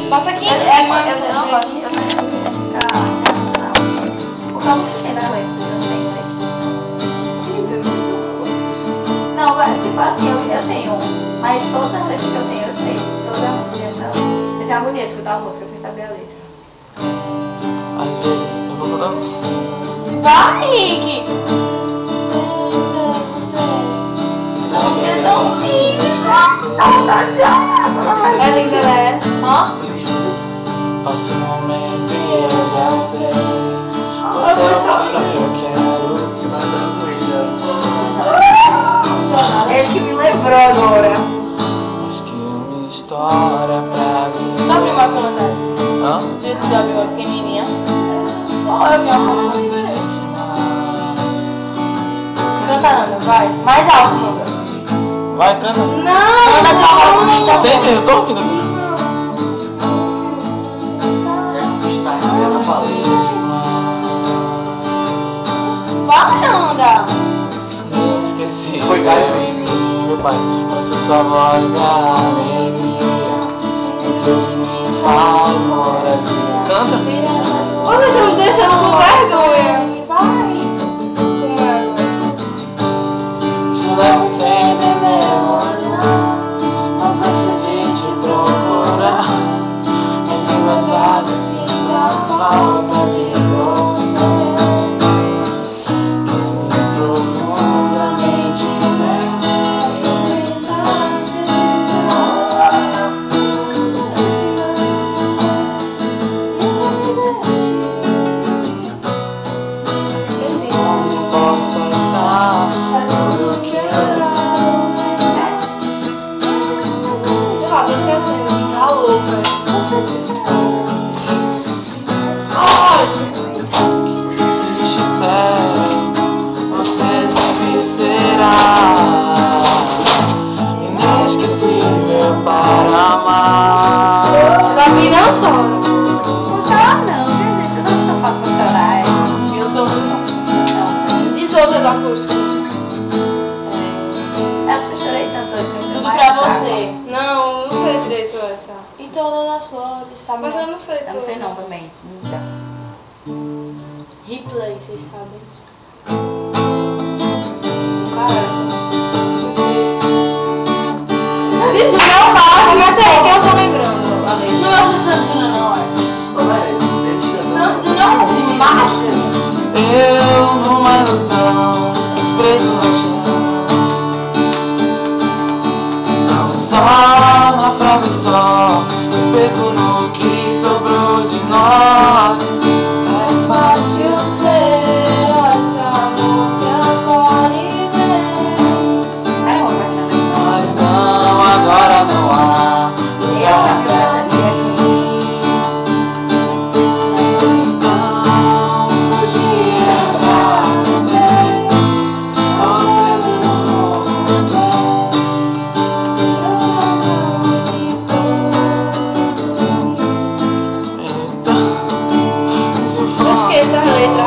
Passa aqui. Eu não gosto de ficar. O que eu não sei na letra, eu sei. Não, tipo assim, eu tenho. Mas todas as letras que eu tenho, eu sei. Todas as músicas, então. Eu tenho agonia de escutar a música sem saber a letra. Às vezes eu vou cantando. Vai, Rick. É linda, né? Ó. Passa um momento e eu já sei. Você é o que eu quero. Ele que me lembrou agora. Acho que uma história pra mim. Já viu uma conta? Hã? Já viu uma pequenininha? Ó, eu vi uma conta. Canta, Nanda, vai. Mais alto, Nanda. Vai, canta. Não, Nanda, tá ouvindo. Tem que eu tô ouvindo aqui. Vai, Nanda. Não esqueci. Foi meu pai. Ouço sua voz da alegria. E me faz moradia. Canta. Ô, nós estamos deixando com vergonha. Vai. Te levo sempre memória. Não canso de te procurar. Em línguas vagas sinto a falta de você. Eu sinto profundamente onde possa estar tudo que eu Só, tô esquecendo. Tá louca. triste sério, você sempre será inesquecível para amar. Gabi não chora. Não chora não, viu, gente? Eu não sou fácil pra chorar. Eu sou muito. E as outras acústicas? Acho que eu chorei tanto hoje que eu Tudo mais pra fraca. você. Não sei direito essa. E todas as flores, tá? Mas eu não sei Eu não sei não também, nunca. Replay, vocês sabem. Caramba. Isso não dá, mas é que eu tô lembrando. A letra. Não, não é. Não, não, marca. Eu numa ilusão, preso no chão. Só na prova só, eu perco no que sobrou de nós. É fácil ser essa música agora e ver. Mas não, agora não há lugar pra mim. Então, fugir pra também, sofrendo no Então, se Não esqueça a letra.